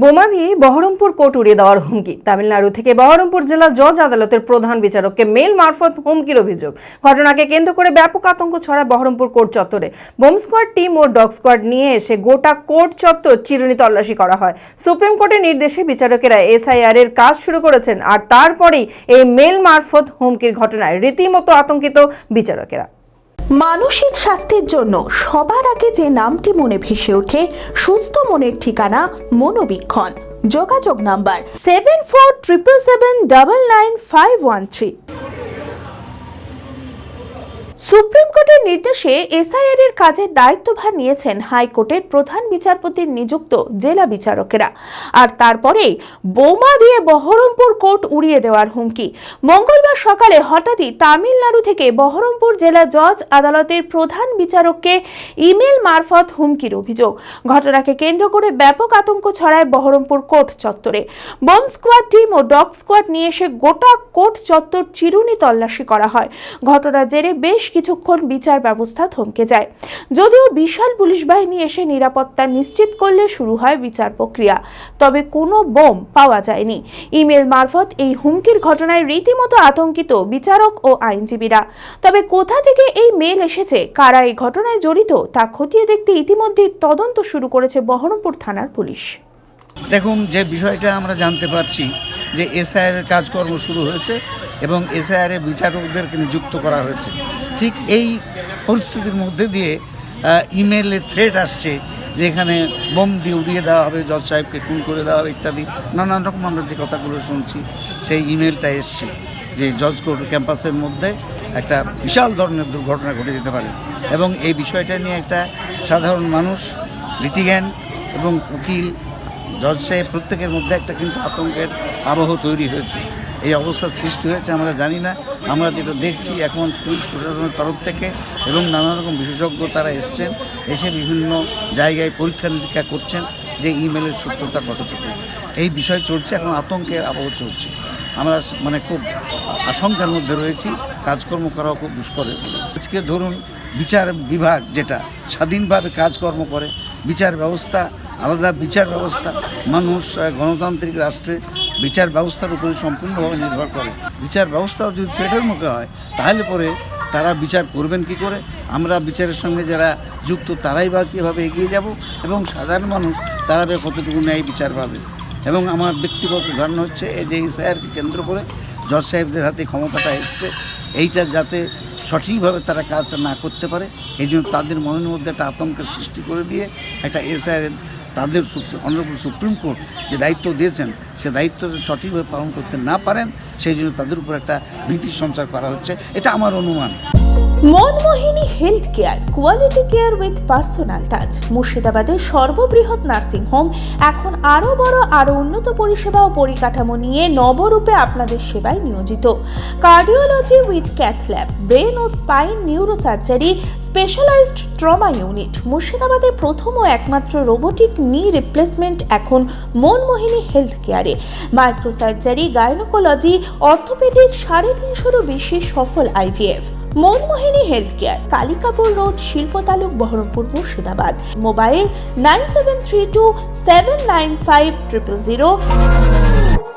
বোমা দিয়ে বহরমপুর কোর্ট উড়িয়ে দেওয়ার হুমকি। তামিলনাড়ু থেকে বহরমপুর জেলা জজ আদালতের প্রধান বিচারককে মেল মারফত হুমকির অভিযোগ। ঘটনাকে কেন্দ্র করে ব্যাপক আতঙ্ক ছড়ায় বহরমপুর কোর্ট চত্বরে। বোম স্কোয়াড টিম ও ডগ স্কোয়াড নিয়ে এসে গোটা কোর্ট চত্বর চিরুনি তল্লাশি করা হয়। সুপ্রিম কোর্টের নির্দেশে বিচারকেরা এসআইআর এর কাজ শুরু করেছেন, আর তারপরেই এই মেল মারফত হুমকির ঘটনায় রীতিমতো আতঙ্কিত বিচারকেরা। মানসিক স্বাস্থ্যের জন্য সবার আগে যে নামটি মনে ভেসে ওঠে, সুস্থ মনের ঠিকানা মনোবীক্ষণ। যোগাযোগ নাম্বার 7477799513। সুপ্রিম কোর্টের নির্দেশে এসআইআর এর কাজের দায়িত্বভার নিয়েছেন হাইকোর্টের প্রধান বিচারপতির নিযুক্ত জেলা বিচারকেরা, আর তারপরেই বোমা দিয়ে বহরমপুর কোর্ট উড়িয়ে দেওয়ার হুমকি। মঙ্গলবার সকালে হঠাৎই তামিলনাড়ু থেকে বহরমপুর জেলা জজ আদালতের প্রধান বিচারককে ইমেল মারফত হুমকির অভিযোগ। ঘটনাকে কেন্দ্র করে ব্যাপক আতঙ্ক ছড়ায় বহরমপুর কোর্ট চত্বরে। বোম স্কোয়াড টিম ও ডগ স্কোয়াড নিয়ে এসে গোটা কোর্ট চত্বর চিরুনি তল্লাশি করা হয়। ঘটনার জেরে বেশ কিছুক্ষণ বিচার ব্যবস্থা থমকে যায়। যদিও বিশাল পুলিশ বাহিনী এসে নিরাপত্তা নিশ্চিত করলে শুরু হয় বিচার প্রক্রিয়া, তবে কোনো বোম পাওয়া যায়নি। ইমেল মারফত এই হুমকির ঘটনায় রীতিমতো আতঙ্কিত বিচারক ও আইনজীবীরা। তবে কোথা থেকে এই মেল এসেছে, কারা এই ঘটনায় জড়িত, তা খতিয়ে দেখতে ইতিমধ্যেই তদন্ত শুরু করেছে বহরমপুর থানার পুলিশ। দেখুন, যে বিষয়টা আমরা জানতে পারছি যে এসআইআর এর কাজকর্ম শুরু হয়েছে এবং এসআইআর এ বিচারকদেরকে নিযুক্ত করা হয়েছে। ঠিক এই পরিস্থিতির মধ্যে দিয়ে ইমেলে থ্রেট আসছে যে এখানে বোম দিয়ে উড়িয়ে দেওয়া হবে, জজ সাহেবকে খুন করে দেওয়া হবে ইত্যাদি নানান রকম আমরা যে কথাগুলো শুনছি, সেই ইমেলটা এসছে যে জজ কোর্ট ক্যাম্পাসের মধ্যে একটা বিশাল ধরনের দুর্ঘটনা ঘটে যেতে পারে এবং এই বিষয়টা নিয়ে একটা সাধারণ মানুষ, লিটিগ্যান্ট এবং উকিল, জজ সাহেব প্রত্যেকের মধ্যে একটা কিন্তু আতঙ্কের আবহ তৈরি হয়েছে। এই অবস্থার সৃষ্টি হয়েছে আমরা জানি না। আমরা যেটা দেখছি এখন পুলিশ প্রশাসনের তরফ থেকে এবং নানা রকম বিশেষজ্ঞ তারা এসছেন, এসে বিভিন্ন জায়গায় পরীক্ষা নিরীক্ষা করছেন যে ইমেলের সত্যতা কতটুকু। এই বিষয় চলছে, এখন আতঙ্কের আবহ চলছে। আমরা খুব আশঙ্কার মধ্যে রয়েছি, কাজকর্ম করাও খুব দুষ্কর হয়ে পড়েছে। আজকে ধরুন, বিচার বিভাগ যেটা স্বাধীনভাবে কাজকর্ম করে, বিচার ব্যবস্থা আলাদা বিচার ব্যবস্থা, মানুষ গণতান্ত্রিক রাষ্ট্রে বিচার ব্যবস্থার উপরে সম্পূর্ণভাবে নির্ভর করে। বিচার ব্যবস্থাও যদি থ্রেটের মুখে হয়, তাহলে পরে তারা বিচার করবেন কি করে? আমরা বিচারের সঙ্গে যারা যুক্ত তারাই বা কীভাবে এগিয়ে যাব এবং সাধারণ মানুষ তারা কতটুকু ন্যায় বিচার পাবে। এবং আমার ব্যক্তিগত ধারণা হচ্ছে এই যে এসআইআরকে কেন্দ্র করে জজ সাহেবদের হাতে ক্ষমতাটা এসছে, এইটা যাতে সঠিকভাবে তারা কাজটা না করতে পারে, এই জন্য তাদের মনের মধ্যে একটা আতঙ্কের সৃষ্টি করে দিয়ে একটা এসআইআর তাদের অনারেবল সুপ্রিম কোর্ট যে দায়িত্ব দিয়েছেন, সে দায়িত্ব সঠিকভাবে পালন করতে না পারেন, সেই জন্য তাদের উপর একটা ভীতি সঞ্চার করা হচ্ছে, এটা আমার অনুমান। Manmohini health care, quality care with personal touch. মুর্শিদাবাদের সর্ববৃহৎ নার্সিং হোম এখন আরও বড়, আরও উন্নত পরিষেবা ও পরিকাঠামো নিয়ে নবরূপে আপনাদের সেবায় নিয়োজিত। Cardiology with cath lab, brain ও spine neurosurgery, specialised trauma unit. মুর্শিদাবাদে প্রথম ও একমাত্র রোবোটিক নি রিপ্লেসমেন্ট এখন মনমোহিনী হেলথ কেয়ারে। মাইক্রোসার্জারি, গাইনোকোলজি, অর্থোপেডিক, 350-এরও বেশি সফল IVF. Manmohini health care, Kalikapur road, শিল্পতালুক, বহরমপুর, মুর্শিদাবাদ। মোবাইল 9732795000।